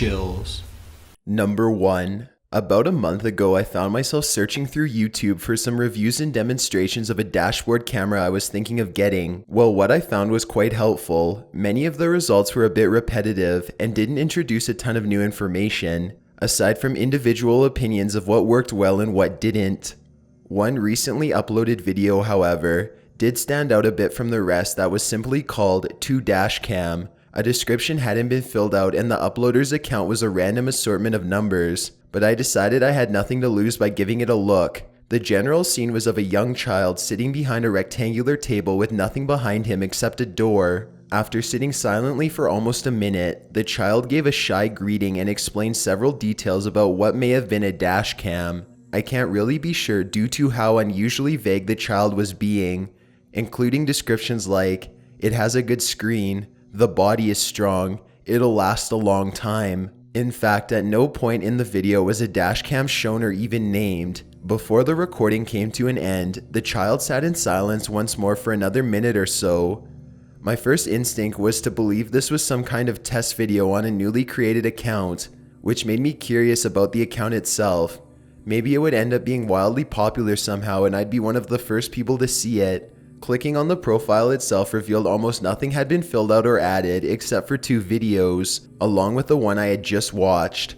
chills. Number 1. About a month ago, I found myself searching through YouTube for some reviews and demonstrations of a dashboard camera I was thinking of getting. Well, what I found was quite helpful. Many of the results were a bit repetitive and didn't introduce a ton of new information, aside from individual opinions of what worked well and what didn't. One recently uploaded video, however, did stand out a bit from the rest that was simply called 2-Dash-Cam. A description hadn't been filled out and the uploader's account was a random assortment of numbers, but I decided I had nothing to lose by giving it a look. The general scene was of a young child sitting behind a rectangular table with nothing behind him except a door. After sitting silently for almost a minute, the child gave a shy greeting and explained several details about what may have been a dash cam. I can't really be sure due to how unusually vague the child was being, including descriptions like, "It has a good screen," "The body is strong," "It'll last a long time." In fact, at no point in the video was a dashcam shown or even named. Before the recording came to an end, the child sat in silence once more for another minute or so. My first instinct was to believe this was some kind of test video on a newly created account, which made me curious about the account itself. Maybe it would end up being wildly popular somehow and I'd be one of the first people to see it. Clicking on the profile itself revealed almost nothing had been filled out or added except for 2 videos, along with the one I had just watched.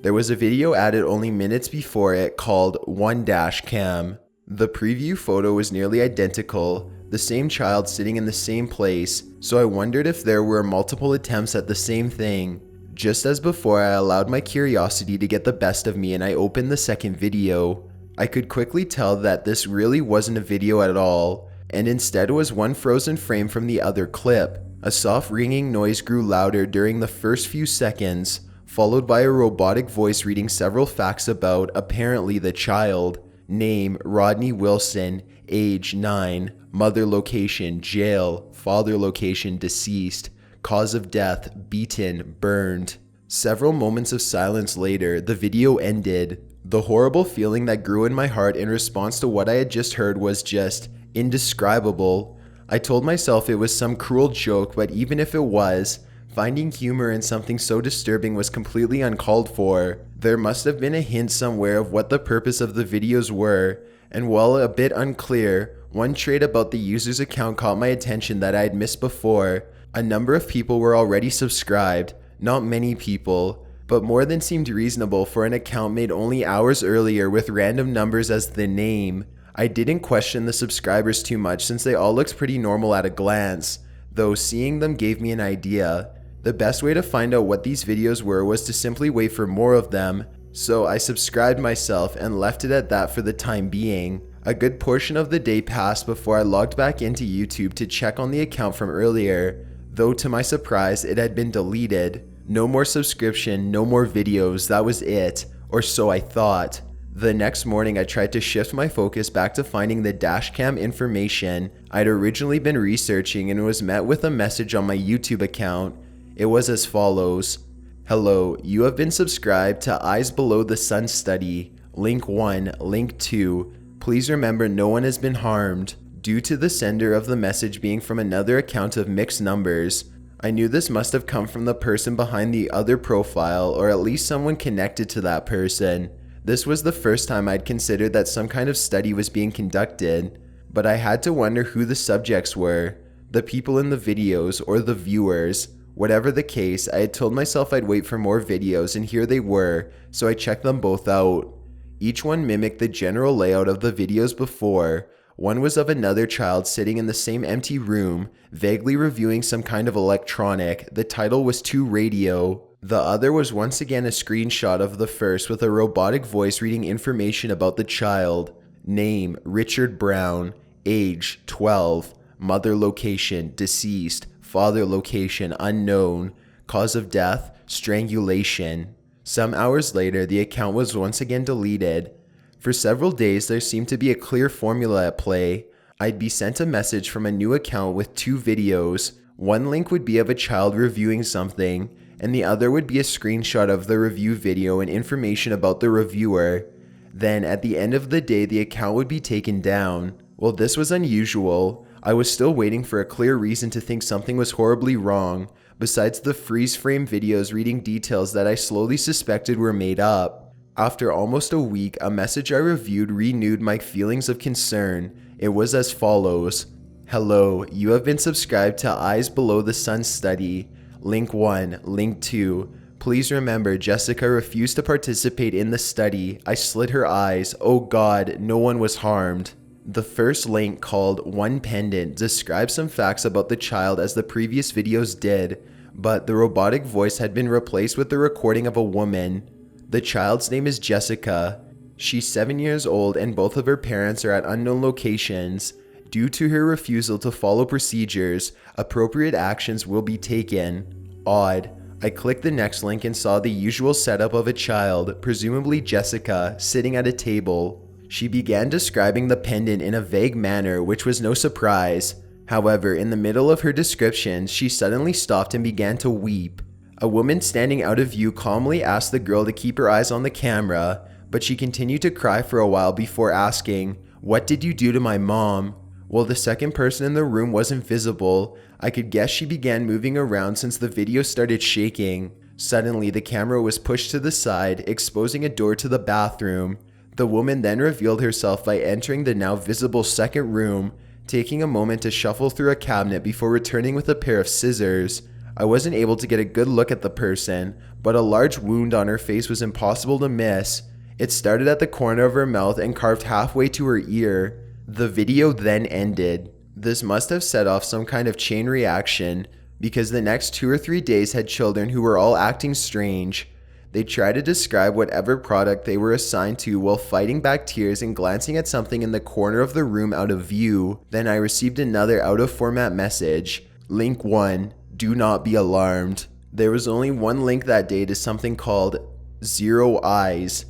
There was a video added only minutes before it called 1-Dash-Cam. The preview photo was nearly identical, the same child sitting in the same place, so I wondered if there were multiple attempts at the same thing. Just as before, I allowed my curiosity to get the best of me and I opened the second video. I could quickly tell that this really wasn't a video at all, and instead was one frozen frame from the other clip. A soft ringing noise grew louder during the first few seconds, followed by a robotic voice reading several facts about, apparently, the child. Name, Rodney Wilson, age 9, mother location, jail, father location, deceased, cause of death, beaten, burned. Several moments of silence later, the video ended. The horrible feeling that grew in my heart in response to what I had just heard was just indescribable. I told myself it was some cruel joke, but even if it was, finding humor in something so disturbing was completely uncalled for. There must have been a hint somewhere of what the purpose of the videos were, and while a bit unclear, one trait about the user's account caught my attention that I had missed before. A number of people were already subscribed, not many people, but more than seemed reasonable for an account made only hours earlier with random numbers as the name. I didn't question the subscribers too much since they all looked pretty normal at a glance, though seeing them gave me an idea. The best way to find out what these videos were was to simply wait for more of them, so I subscribed myself and left it at that for the time being. A good portion of the day passed before I logged back into YouTube to check on the account from earlier, though to my surprise it had been deleted. No more subscription, no more videos, that was it, or so I thought. The next morning I tried to shift my focus back to finding the dashcam information I'd originally been researching and was met with a message on my YouTube account. It was as follows: "Hello, you have been subscribed to Eyes Below the Sun study. Link 1, link 2. Please remember no one has been harmed." Due to the sender of the message being from another account of mixed numbers, I knew this must have come from the person behind the other profile or at least someone connected to that person. This was the first time I'd considered that some kind of study was being conducted, but I had to wonder who the subjects were, the people in the videos or the viewers. Whatever the case, I had told myself I'd wait for more videos and here they were, so I checked them both out. Each one mimicked the general layout of the videos before. One was of another child sitting in the same empty room, vaguely reviewing some kind of electronic. The title was "To Radio." The other was once again a screenshot of the first with a robotic voice reading information about the child. Name, Richard Brown, age 12, mother location, deceased, father location, unknown, cause of death, strangulation. Some hours later, the account was once again deleted. For several days, there seemed to be a clear formula at play. I'd be sent a message from a new account with 2 videos. One link would be of a child reviewing something, and the other would be a screenshot of the review video and information about the reviewer. Then, at the end of the day, the account would be taken down. Well, this was unusual. I was still waiting for a clear reason to think something was horribly wrong, besides the freeze frame videos reading details that I slowly suspected were made up. After almost a week, a message I reviewed renewed my feelings of concern. It was as follows. Hello, you have been subscribed to Eyes Below the Sun study. Link 1, Link 2. Please remember, Jessica refused to participate in the study. I slit her eyes. Oh God, no one was harmed. The first link, called One Pendant, describes some facts about the child as the previous videos did, but the robotic voice had been replaced with the recording of a woman. The child's name is Jessica. She's 7 years old and both of her parents are at unknown locations. Due to her refusal to follow procedures, appropriate actions will be taken. Odd. I clicked the next link and saw the usual setup of a child, presumably Jessica, sitting at a table. She began describing the pendant in a vague manner, which was no surprise. However, in the middle of her description, she suddenly stopped and began to weep. A woman standing out of view calmly asked the girl to keep her eyes on the camera, but she continued to cry for a while before asking, "What did you do to my mom?" While the second person in the room wasn't visible, I could guess she began moving around since the video started shaking. Suddenly, the camera was pushed to the side, exposing a door to the bathroom. The woman then revealed herself by entering the now visible second room, taking a moment to shuffle through a cabinet before returning with a pair of scissors. I wasn't able to get a good look at the person, but a large wound on her face was impossible to miss. It started at the corner of her mouth and carved halfway to her ear. The video then ended. This must have set off some kind of chain reaction, because the next 2 or 3 days had children who were all acting strange. They tried to describe whatever product they were assigned to while fighting back tears and glancing at something in the corner of the room out of view. Then I received another out-of-format message. Link 1. Do not be alarmed. There was only one link that day to something called Zero Eyes.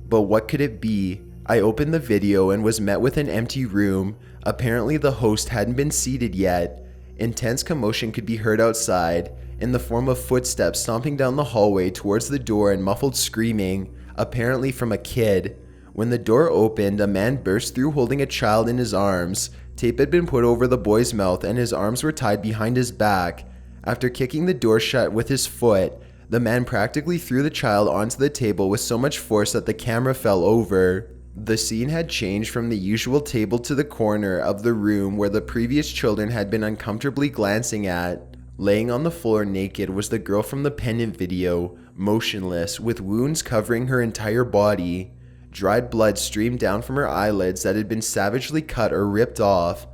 But what could it be? I opened the video and was met with an empty room. Apparently the host hadn't been seated yet. Intense commotion could be heard outside, in the form of footsteps stomping down the hallway towards the door and muffled screaming, apparently from a kid. When the door opened, a man burst through holding a child in his arms. Tape had been put over the boy's mouth and his arms were tied behind his back. After kicking the door shut with his foot, the man practically threw the child onto the table with so much force that the camera fell over. The scene had changed from the usual table to the corner of the room where the previous children had been uncomfortably glancing at. Laying on the floor naked was the girl from the Pendant video, motionless, with wounds covering her entire body. Dried blood streamed down from her eyelids that had been savagely cut or ripped off.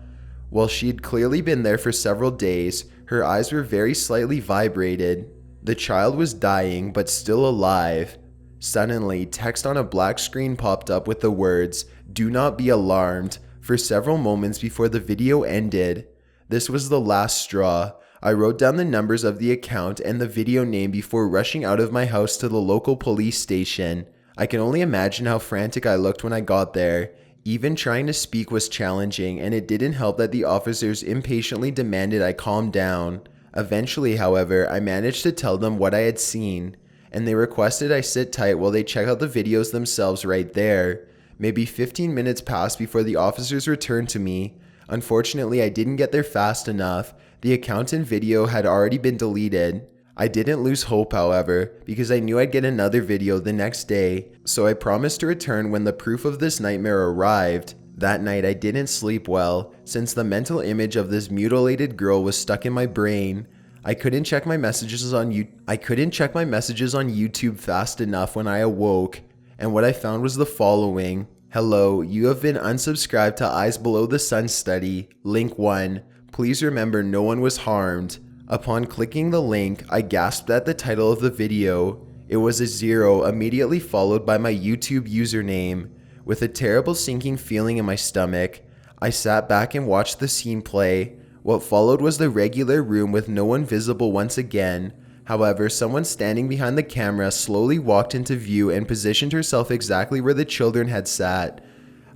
While she had clearly been there for several days, her eyes were very slightly vibrated. The child was dying, but still alive. Suddenly, text on a black screen popped up with the words, "Do not be alarmed," for several moments before the video ended. This was the last straw. I wrote down the numbers of the account and the video name before rushing out of my house to the local police station. I can only imagine how frantic I looked when I got there. Even trying to speak was challenging, and it didn't help that the officers impatiently demanded I calm down. Eventually, however, I managed to tell them what I had seen, and they requested I sit tight while they check out the videos themselves right there. Maybe 15 minutes passed before the officers returned to me. Unfortunately, I didn't get there fast enough. The account and video had already been deleted. I didn't lose hope, however, because I knew I'd get another video the next day, so I promised to return when the proof of this nightmare arrived. That night I didn't sleep well, since the mental image of this mutilated girl was stuck in my brain. I couldn't check my messages on YouTube fast enough when I awoke, and what I found was the following. Hello, you have been unsubscribed to Eyes Below the Sun study. Link 1. Please remember no one was harmed. Upon clicking the link, I gasped at the title of the video. It was a 0 immediately followed by my YouTube username. With a terrible sinking feeling in my stomach, I sat back and watched the scene play. What followed was the regular room with no one visible once again. However, someone standing behind the camera slowly walked into view and positioned herself exactly where the children had sat.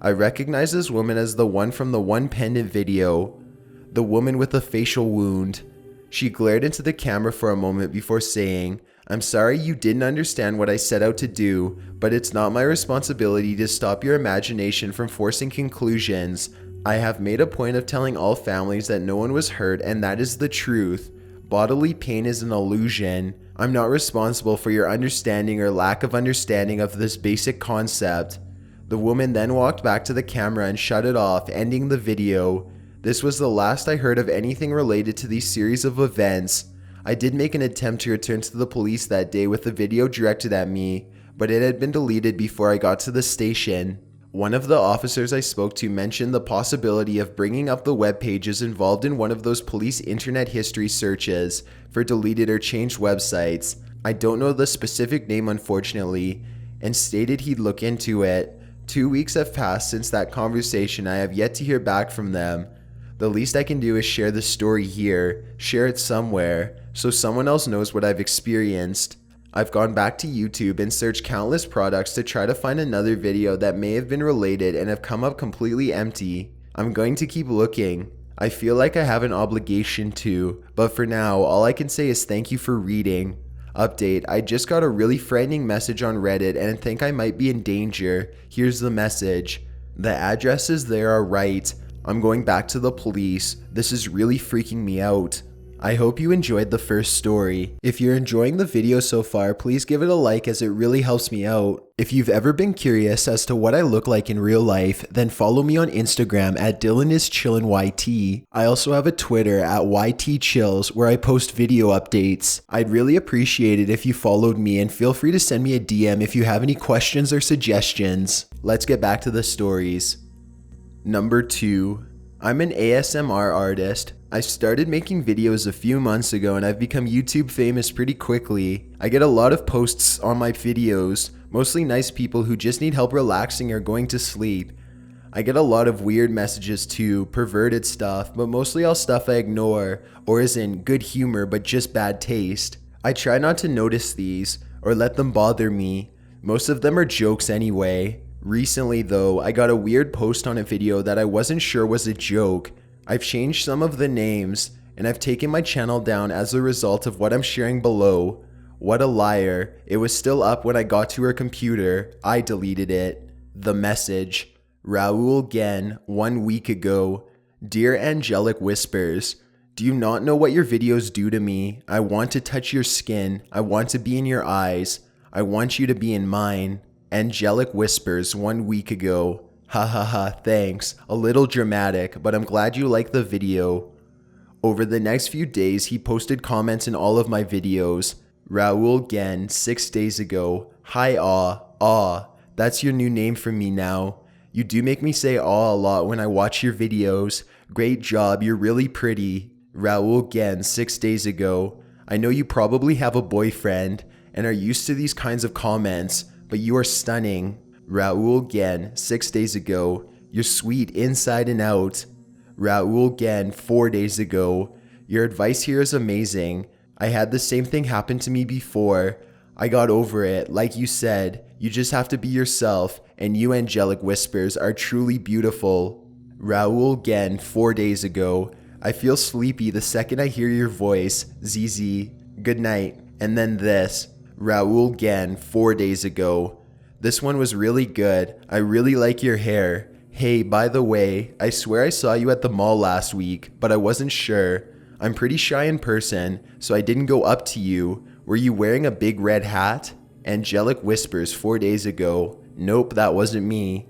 I recognized this woman as the one from the One Pendant video, the woman with the facial wound. She glared into the camera for a moment before saying, "I'm sorry you didn't understand what I set out to do, but it's not my responsibility to stop your imagination from forcing conclusions. I have made a point of telling all families that no one was hurt, and that is the truth. Bodily pain is an illusion. I'm not responsible for your understanding or lack of understanding of this basic concept." The woman then walked back to the camera and shut it off, ending the video. This was the last I heard of anything related to these series of events. I did make an attempt to return to the police that day with the video directed at me, but it had been deleted before I got to the station. One of the officers I spoke to mentioned the possibility of bringing up the web pages involved in one of those police internet history searches for deleted or changed websites. I don't know the specific name unfortunately, and stated he'd look into it. 2 weeks have passed since that conversation. I have yet to hear back from them. The least I can do is share the story here, share it somewhere, so someone else knows what I've experienced. I've gone back to YouTube and searched countless products to try to find another video that may have been related and have come up completely empty. I'm going to keep looking. I feel like I have an obligation to, but for now, all I can say is thank you for reading. Update: I just got a really frightening message on Reddit and think I might be in danger. Here's the message. The addresses there are right. I'm going back to the police. This is really freaking me out. I hope you enjoyed the first story. If you're enjoying the video so far, please give it a like as it really helps me out. If you've ever been curious as to what I look like in real life, then follow me on Instagram at DylanIsChillinYT. I also have a Twitter at YTChills where I post video updates. I'd really appreciate it if you followed me, and feel free to send me a DM if you have any questions or suggestions. Let's get back to the stories. Number 2. I'm an ASMR artist. I started making videos a few months ago and I've become YouTube famous pretty quickly. I get a lot of posts on my videos, mostly nice people who just need help relaxing or going to sleep. I get a lot of weird messages too, perverted stuff, but mostly all stuff I ignore or is in good humor but just bad taste. I try not to notice these or let them bother me. Most of them are jokes anyway. Recently though, I got a weird post on a video that I wasn't sure was a joke. I've changed some of the names, and I've taken my channel down as a result of what I'm sharing below. What a liar. It was still up when I got to her computer. I deleted it. The message. Raoul Gen, 1 week ago. Dear Angelic Whispers, do you not know what your videos do to me? I want to touch your skin. I want to be in your eyes. I want you to be in mine. Angelic Whispers, 1 week ago. Ha ha ha, thanks. A little dramatic, but I'm glad you liked the video. Over the next few days, he posted comments in all of my videos. Raoul Gen, 6 days ago. Hi Aw, that's your new name for me now. You do make me say aw a lot when I watch your videos. Great job, you're really pretty. Raoul Gen, 6 days ago. I know you probably have a boyfriend and are used to these kinds of comments, but you are stunning. Raoul Gen, 6 days ago. You're sweet inside and out. Raoul Gen, 4 days ago. Your advice here is amazing. I had the same thing happen to me before. I got over it. Like you said, you just have to be yourself, and you Angelic Whispers are truly beautiful. Raoul Gen, 4 days ago. I feel sleepy the second I hear your voice. ZZ. Good night. And then this. Raoul Gen, 4 days ago. This one was really good. I really like your hair. Hey, by the way, I swear I saw you at the mall last week, but I wasn't sure. I'm pretty shy in person, so I didn't go up to you. Were you wearing a big red hat? Angelic Whispers, 4 days ago. Nope, that wasn't me.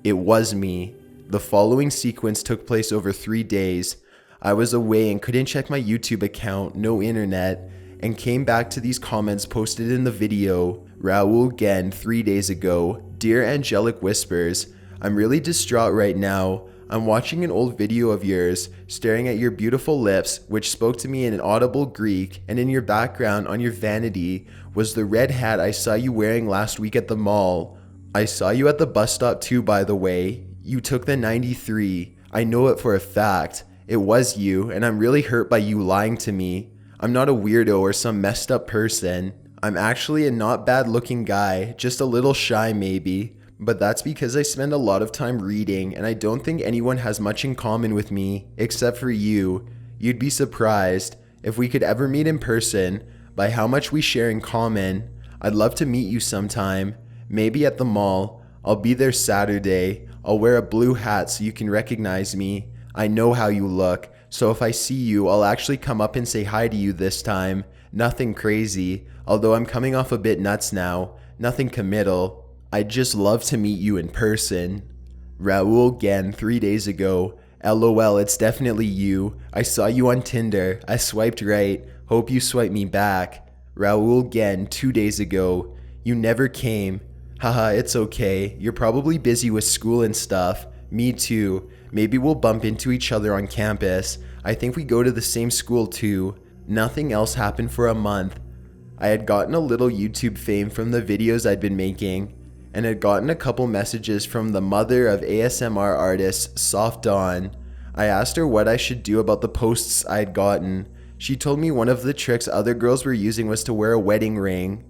It was me. The following sequence took place over 3 days. I was away and couldn't check my YouTube account, no internet, and came back to these comments posted in the video. Raoul Gen, 3 days ago. Dear Angelic Whispers, I'm really distraught right now. I'm watching an old video of yours, staring at your beautiful lips, which spoke to me in an audible Greek, and in your background on your vanity was the red hat I saw you wearing last week at the mall. I saw you at the bus stop too, by the way. You took the 93. I know it for a fact. It was you, and I'm really hurt by you lying to me. I'm not a weirdo or some messed up person. I'm actually a not bad looking guy, just a little shy maybe, but that's because I spend a lot of time reading and I don't think anyone has much in common with me, except for you. You'd be surprised, if we could ever meet in person, by how much we share in common. I'd love to meet you sometime, maybe at the mall. I'll be there Saturday. I'll wear a blue hat so you can recognize me. I know how you look. so if I see you, I'll actually come up and say hi to you this time. Nothing crazy, although I'm coming off a bit nuts now. Nothing committal. I'd just love to meet you in person. Raul again 3 days ago. LOL, it's definitely you. I saw you on Tinder. I swiped right. Hope you swipe me back. Raul again 2 days ago. You never came. Haha, it's okay. You're probably busy with school and stuff. Me too. Maybe we'll bump into each other on campus. I think we go to the same school too. Nothing else happened for a month. I had gotten a little YouTube fame from the videos I'd been making, and had gotten a couple messages from the mother of ASMR artist Soft Dawn. I asked her what I should do about the posts I had gotten. She told me one of the tricks other girls were using was to wear a wedding ring.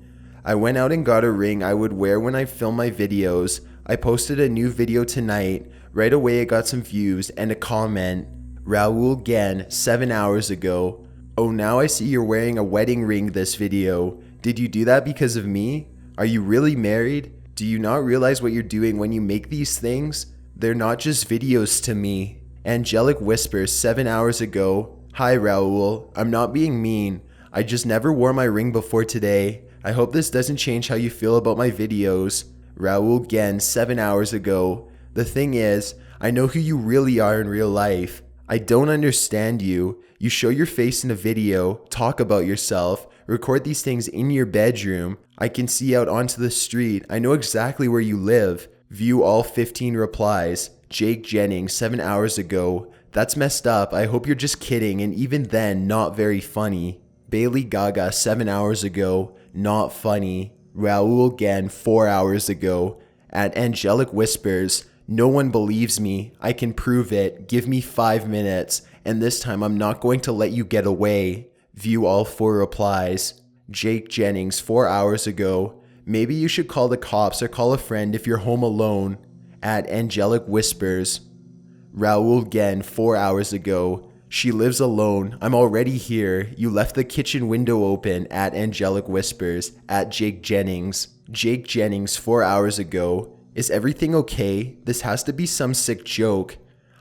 I went out and got a ring I would wear when I film my videos. I posted a new video tonight. Right away it got some views and a comment. Raul again 7 hours ago. Oh, now I see you're wearing a wedding ring this video. Did you do that because of me? Are you really married? Do you not realize what you're doing when you make these things? They're not just videos to me. Angelic Whispers 7 hours ago. Hi Raul, I'm not being mean. I just never wore my ring before today. I hope this doesn't change how you feel about my videos. Raul again 7 hours ago. The thing is, I know who you really are in real life. I don't understand you. You show your face in a video, talk about yourself, record these things in your bedroom. I can see out onto the street. I know exactly where you live. View all 15 replies. Jake Jennings 7 hours ago. That's messed up. I hope you're just kidding, and even then, not very funny. Bailey Gaga 7 hours ago. Not funny. Raul again 4 hours ago. At Angelic Whispers. No one believes me. I can prove it. Give me 5 minutes, and this time I'm not going to let you get away. View all 4 replies. Jake Jennings 4 hours ago. Maybe you should call the cops or call a friend if you're home alone. At Angelic Whispers. Raul again 4 hours ago. She lives alone. I'm already here. You left the kitchen window open. At Angelic Whispers. At Jake Jennings. Jake Jennings 4 hours ago. Is everything okay? This has to be some sick joke.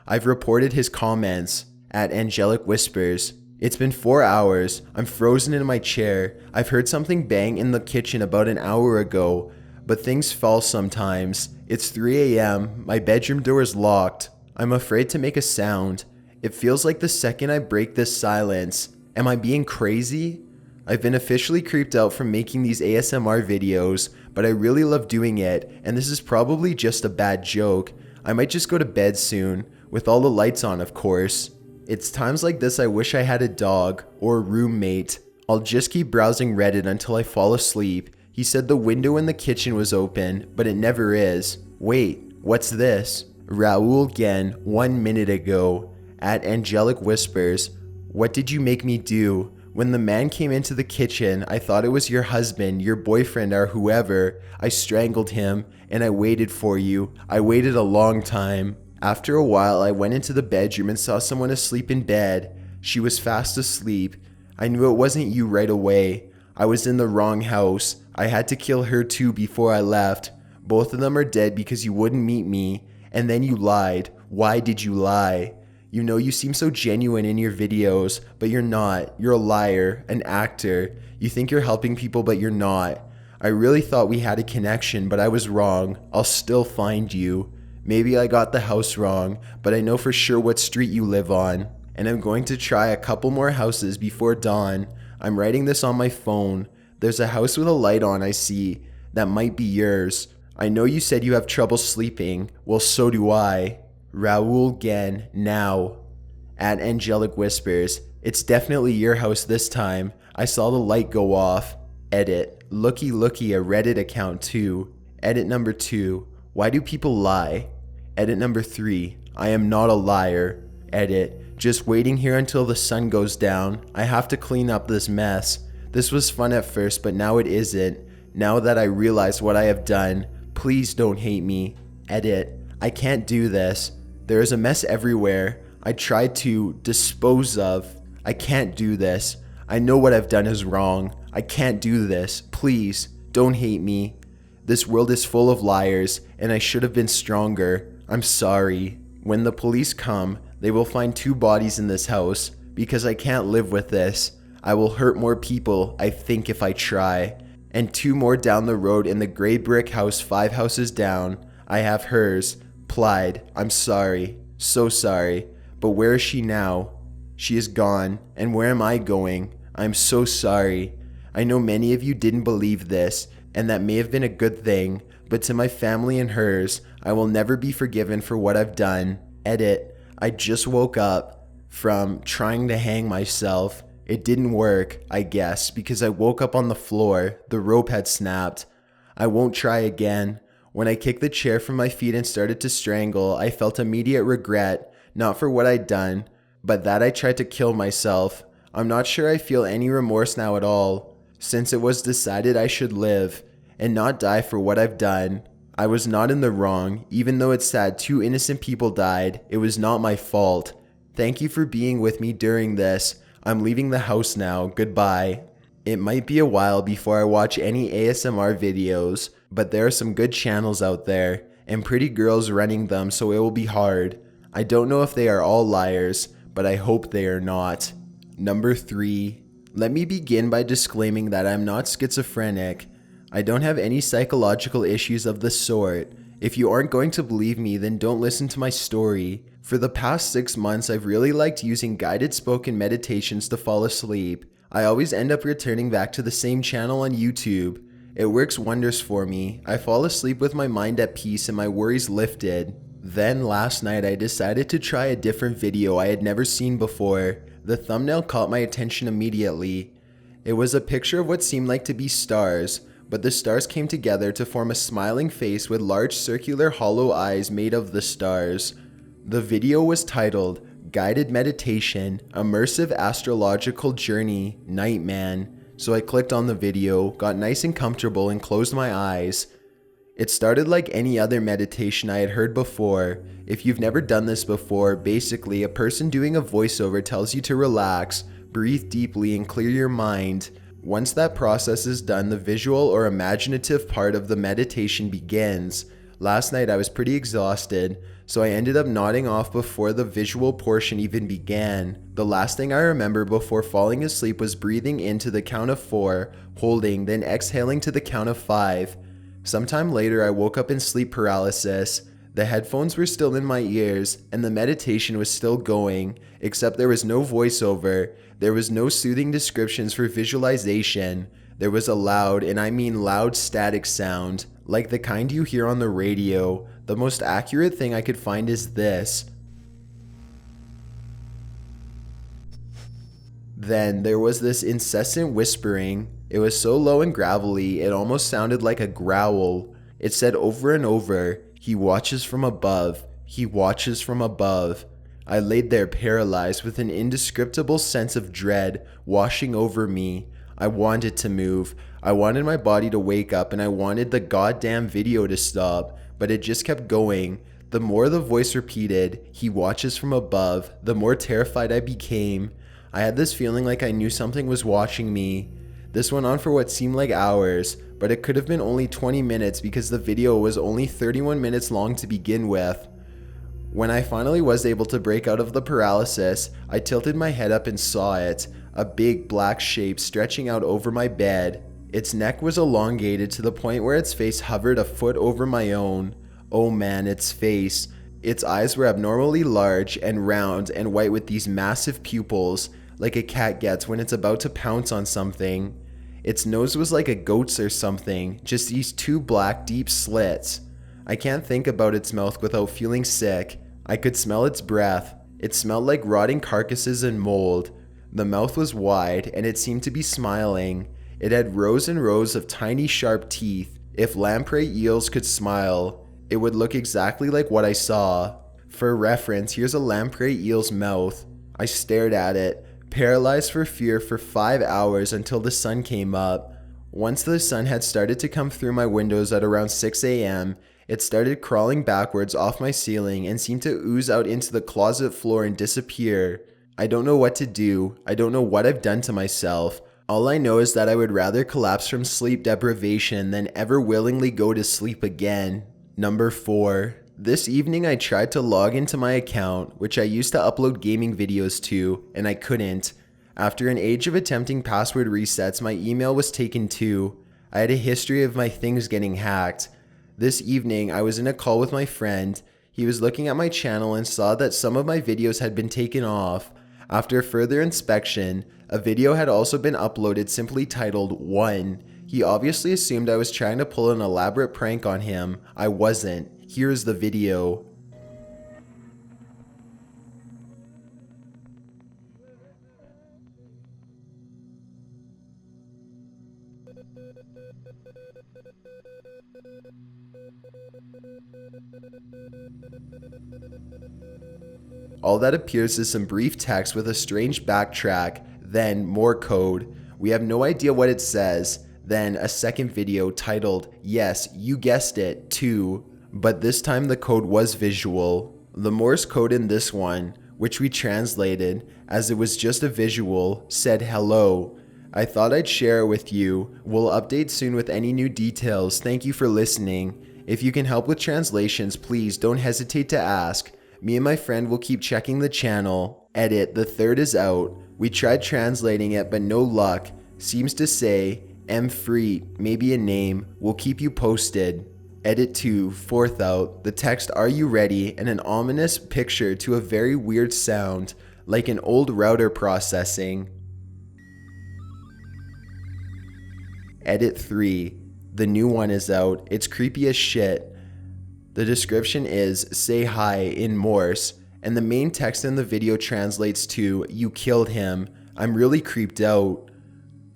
I've reported his comments. At Angelic Whispers. It's been 4 hours. I'm frozen in my chair. I've heard something bang in the kitchen about an hour ago, but things fall sometimes. It's 3 a.m. My bedroom door is locked. I'm afraid to make a sound. It feels like the second I break this silence. Am I being crazy? I've been officially creeped out from making these ASMR videos, but I really love doing it, and this is probably just a bad joke. I might just go to bed soon, with all the lights on, of course. It's times like this I wish I had a dog, or a roommate. I'll just keep browsing Reddit until I fall asleep. He said the window in the kitchen was open, but it never is. Wait, what's this? Raul again 1 minute ago. At Angelic Whispers. What did you make me do? When the man came into the kitchen, I thought it was your husband, your boyfriend, or whoever. I strangled him, and I waited for you. I waited a long time. After a while, I went into the bedroom and saw someone asleep in bed. She was fast asleep. I knew it wasn't you right away. I was in the wrong house. I had to kill her too before I left. Both of them are dead because you wouldn't meet me. And then you lied. Why did you lie? You know, you seem so genuine in your videos, but you're not. You're a liar, an actor. You think you're helping people, but you're not. I really thought we had a connection, but I was wrong. I'll still find you. Maybe I got the house wrong, but I know for sure what street you live on. And I'm going to try a couple more houses before dawn. I'm writing this on my phone. There's a house with a light on I see. That might be yours. I know you said you have trouble sleeping. Well, so do I. Raul again, now. At Angelic Whispers. It's definitely your house this time. I saw the light go off. Edit. Looky, a Reddit account too. Edit number 2. Why do people lie? Edit number 3. I am not a liar. Edit. Just waiting here until the sun goes down. I have to clean up this mess. This was fun at first, but now it isn't. Now that I realize what I have done, please don't hate me. Edit. I can't do this. There is a mess everywhere. I tried to dispose of. I can't do this. I know what I've done is wrong. I can't do this. Please, don't hate me. This world is full of liars, and I should have been stronger. I'm sorry. When the police come, They will find 2 bodies in this house because I can't live with this. I will hurt more people, I think, if I try. And 2 more down the road in the gray brick house 5 houses down. I have hers. Plied. I'm sorry. So sorry. But where is she now? She is gone. And where am I going? I'm so sorry. I know many of you didn't believe this, and that may have been a good thing, but to my family and hers, I will never be forgiven for what I've done. Edit. I just woke up from trying to hang myself. It didn't work, I guess, because I woke up on the floor. The rope had snapped. I won't try again. When I kicked the chair from my feet and started to strangle, I felt immediate regret, not for what I'd done, but that I tried to kill myself. I'm not sure I feel any remorse now at all, since it was decided I should live and not die for what I've done. I was not in the wrong, even though it's sad 2 innocent people died. It was not my fault. Thank you for being with me during this. I'm leaving the house now. Goodbye. It might be a while before I watch any ASMR videos, but there are some good channels out there, and pretty girls running them, so it will be hard. I don't know if they are all liars, but I hope they are not. Number 3. Let me begin by disclaiming that I'm not schizophrenic. I don't have any psychological issues of the sort. If you aren't going to believe me, then don't listen to my story. For the past 6 months, I've really liked using guided spoken meditations to fall asleep. I always end up returning back to the same channel on YouTube. It works wonders for me. I fall asleep with my mind at peace and my worries lifted. Then last night I decided to try a different video I had never seen before. The thumbnail caught my attention immediately. It was a picture of what seemed like to be stars, but the stars came together to form a smiling face with large circular hollow eyes made of the stars. The video was titled Guided Meditation, Immersive Astrological Journey, Nightman. So I clicked on the video, got nice and comfortable, and closed my eyes. It started like any other meditation I had heard before. If you've never done this before, basically a person doing a voiceover tells you to relax, breathe deeply, and clear your mind. Once that process is done, the visual or imaginative part of the meditation begins. Last night I was pretty exhausted, so I ended up nodding off before the visual portion even began. The last thing I remember before falling asleep was breathing in to the count of 4, holding, then exhaling to the count of 5. Sometime later I woke up in sleep paralysis. The headphones were still in my ears, and the meditation was still going, except there was no voiceover. There was no soothing descriptions for visualization. There was a loud, and I mean loud, static sound, like the kind you hear on the radio. The most accurate thing I could find is this. Then there was this incessant whispering. It was so low and gravelly, it almost sounded like a growl. It said over and over, "He watches from above. He watches from above." I laid there paralyzed with an indescribable sense of dread washing over me. I wanted to move. I wanted my body to wake up, and I wanted the goddamn video to stop, but it just kept going. The more the voice repeated, "He watches from above," the more terrified I became. I had this feeling like I knew something was watching me. This went on for what seemed like hours, but it could have been only 20 minutes because the video was only 31 minutes long to begin with. When I finally was able to break out of the paralysis, I tilted my head up and saw it, a big black shape stretching out over my bed. Its neck was elongated to the point where its face hovered a foot over my own. Oh man, its face. Its eyes were abnormally large and round and white with these massive pupils, like a cat gets when it's about to pounce on something. Its nose was like a goat's or something, just these 2 black deep slits. I can't think about its mouth without feeling sick. I could smell its breath. It smelled like rotting carcasses and mold. The mouth was wide, and it seemed to be smiling. It had rows and rows of tiny sharp teeth. If lamprey eels could smile, it would look exactly like what I saw. For reference, here's a lamprey eel's mouth. I stared at it, paralyzed for fear for 5 hours until the sun came up. Once the sun had started to come through my windows at around 6 a.m., it started crawling backwards off my ceiling and seemed to ooze out into the closet floor and disappear. I don't know what to do. I don't know what I've done to myself. All I know is that I would rather collapse from sleep deprivation than ever willingly go to sleep again. Number 4. This evening I tried to log into my account, which I used to upload gaming videos to, and I couldn't. After an age of attempting password resets, my email was taken too. I had a history of my things getting hacked. This evening I was in a call with my friend. He was looking at my channel and saw that some of my videos had been taken off. After further inspection, a video had also been uploaded simply titled 1. He obviously assumed I was trying to pull an elaborate prank on him. I wasn't. Here's the video. All that appears is some brief text with a strange backtrack, then more code. We have no idea what it says. Then a second video titled, yes, you guessed it, 2. But this time the code was visual. The Morse code in this one, which we translated as it was just a visual, said hello. I thought I'd share it with you. We'll update soon with any new details. Thank you for listening. If you can help with translations, please don't hesitate to ask. Me and my friend will keep checking the channel. Edit, the third is out. We tried translating it, but no luck. Seems to say, M free, maybe a name. We'll keep you posted. Edit 2, fourth out. The text, are you ready? And an ominous picture to a very weird sound, like an old router processing. Edit 3. The new one is out. It's creepy as shit. The description is, say hi in Morse, and the main text in the video translates to, you killed him. I'm really creeped out.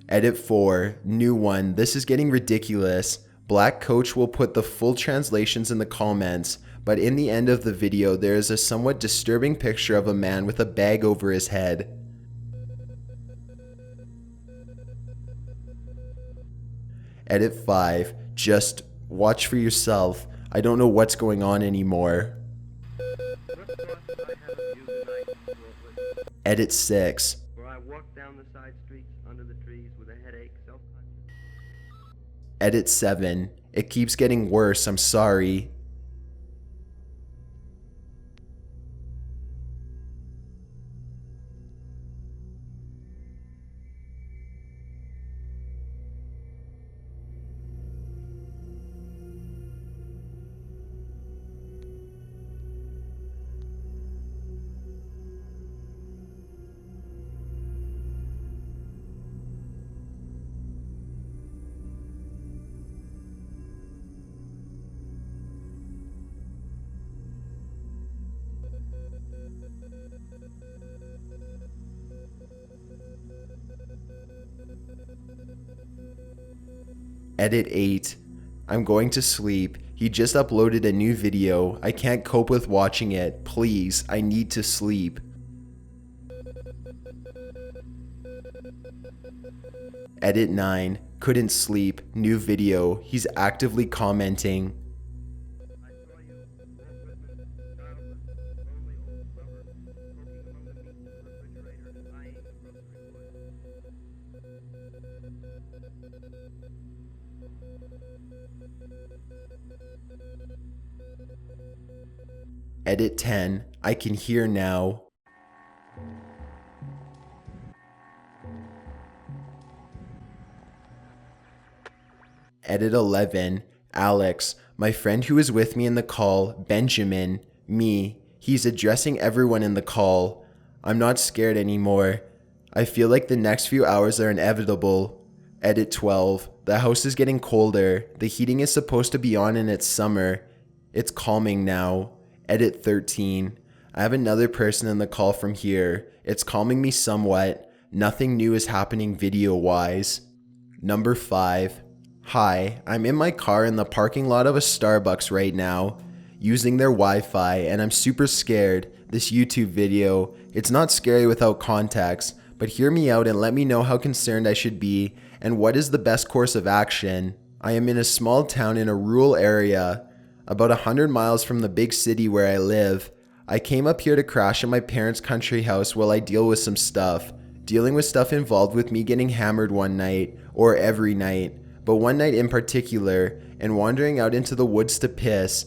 Edit 4. New one. This is getting ridiculous. Black Coach will put the full translations in the comments, but in the end of the video there is a somewhat disturbing picture of a man with a bag over his head. Edit 5. Just watch for yourself. I don't know what's going on anymore. Edit 6. Where I walked down the side streets under the trees with a headache, self-conscious. Edit 7. It keeps getting worse, I'm sorry. Edit 8. I'm going to sleep. He just uploaded a new video. I can't cope with watching it. Please, I need to sleep. Edit 9. Couldn't sleep. New video. He's actively commenting. I saw you, Walt Whitman, childless, lonely old lover, poking among the meat in the refrigerator and eyeing the grocery list. Edit 10. I can hear now. Edit 11. Alex, my friend who was with me in the call, Benjamin, me. He's addressing everyone in the call. I'm not scared anymore. I feel like the next few hours are inevitable. Edit 12. The house is getting colder. The heating is supposed to be on and it's summer. It's calming now. Edit 13. I have another person in the call from here. It's calming me somewhat. Nothing new is happening video-wise. Number 5. Hi, I'm in my car in the parking lot of a Starbucks right now, using their Wi-Fi, and I'm super scared. This YouTube video, it's not scary without context, but hear me out and let me know how concerned I should be and what is the best course of action. I am in a small town in a rural area, about 100 miles from the big city where I live. I came up here to crash at my parents' country house while I deal with some stuff. Dealing with stuff involved with me getting hammered one night, or every night, but one night in particular, and wandering out into the woods to piss.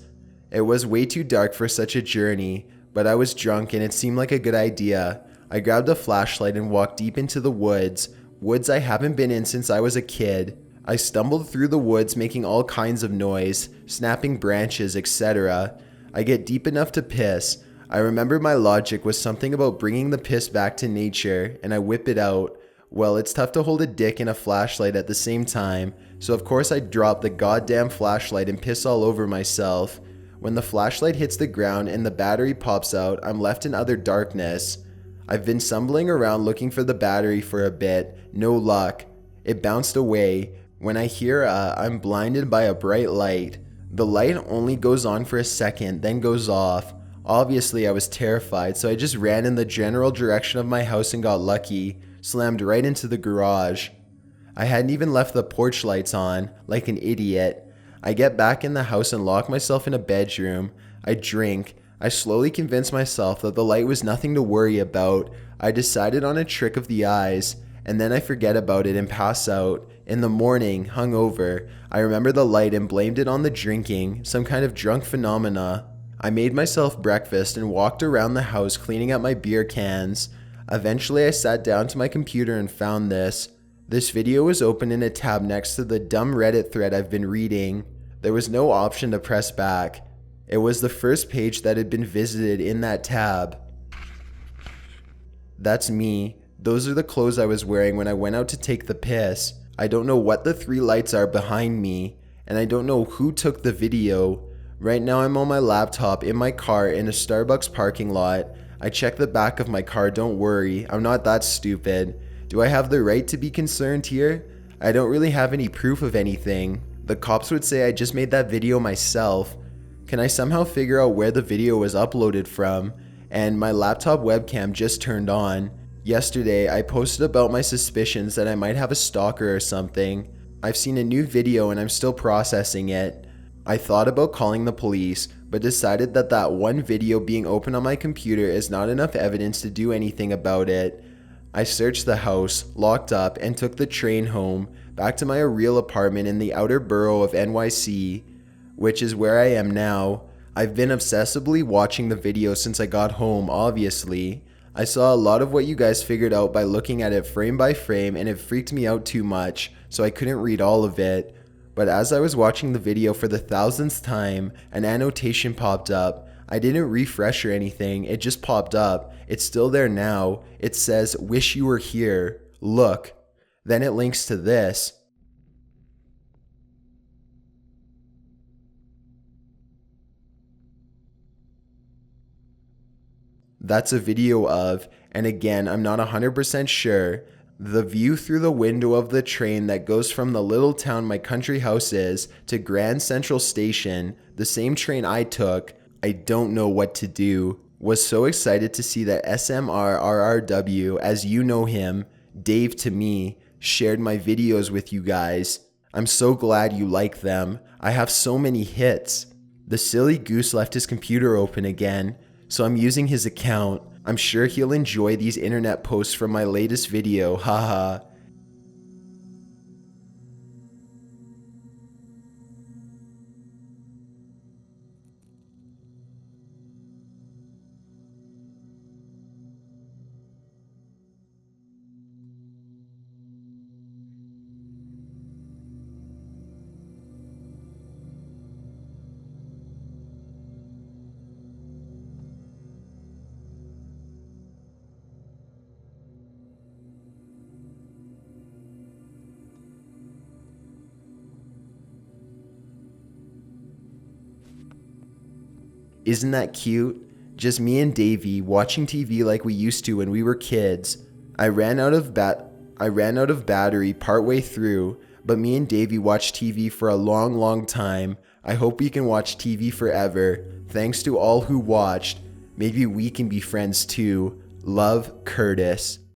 It was way too dark for such a journey, but I was drunk and it seemed like a good idea. I grabbed a flashlight and walked deep into the woods I haven't been in since I was a kid. I stumbled through the woods making all kinds of noise, snapping branches, etc. I get deep enough to piss. I remember my logic was something about bringing the piss back to nature, and I whip it out. Well, it's tough to hold a dick and a flashlight at the same time, so of course I drop the goddamn flashlight and piss all over myself. When the flashlight hits the ground and the battery pops out, I'm left in utter darkness. I've been stumbling around looking for the battery for a bit, no luck. It bounced away. When I hear I'm blinded by a bright light. The light only goes on for a second, then goes off. Obviously I was terrified, so I just ran in the general direction of my house and got lucky, slammed right into the garage. I hadn't even left the porch lights on, like an idiot. I get back in the house and lock myself in a bedroom. I drink. I slowly convince myself that the light was nothing to worry about. I decided on a trick of the eyes, and then I forget about it and pass out. In the morning, hungover, I remember the light and blamed it on the drinking, some kind of drunk phenomena. I made myself breakfast and walked around the house cleaning up my beer cans. Eventually I sat down to my computer and found this. This video was open in a tab next to the dumb Reddit thread I've been reading. There was no option to press back. It was the first page that had been visited in that tab. That's me. Those are the clothes I was wearing when I went out to take the piss. I don't know what the 3 lights are behind me, and I don't know who took the video. Right now I'm on my laptop in my car in a Starbucks parking lot. I checked the back of my car, don't worry, I'm not that stupid. Do I have the right to be concerned here? I don't really have any proof of anything. The cops would say I just made that video myself. Can I somehow figure out where the video was uploaded from? And my laptop webcam just turned on. Yesterday, I posted about my suspicions that I might have a stalker or something. I've seen a new video and I'm still processing it. I thought about calling the police, but decided that that one video being open on my computer is not enough evidence to do anything about it. I searched the house, locked up, and took the train home, back to my real apartment in the outer borough of NYC, which is where I am now. I've been obsessively watching the video since I got home, obviously. I saw a lot of what you guys figured out by looking at it frame by frame, and it freaked me out too much, so I couldn't read all of it. But as I was watching the video for the 1000th time, an annotation popped up. I didn't refresh or anything, it just popped up. It's still there now. It says, "Wish you were here. Look." Then it links to this. That's a video of, and again, I'm not 100% sure, the view through the window of the train that goes from the little town my country house is to Grand Central Station, the same train I took. I don't know what to do. Was so excited to see that SMRRRW, as you know him, Dave to me, shared my videos with you guys. I'm so glad you like them. I have so many hits. The silly goose left his computer open again, so I'm using his account. I'm sure he'll enjoy these internet posts from my latest video, haha. Isn't that cute? Just me and Davey watching TV like we used to when we were kids. I ran out of battery partway through, but me and Davey watched TV for a long time. I hope we can watch TV forever. Thanks to all who watched. Maybe we can be friends too. Love, Curtis.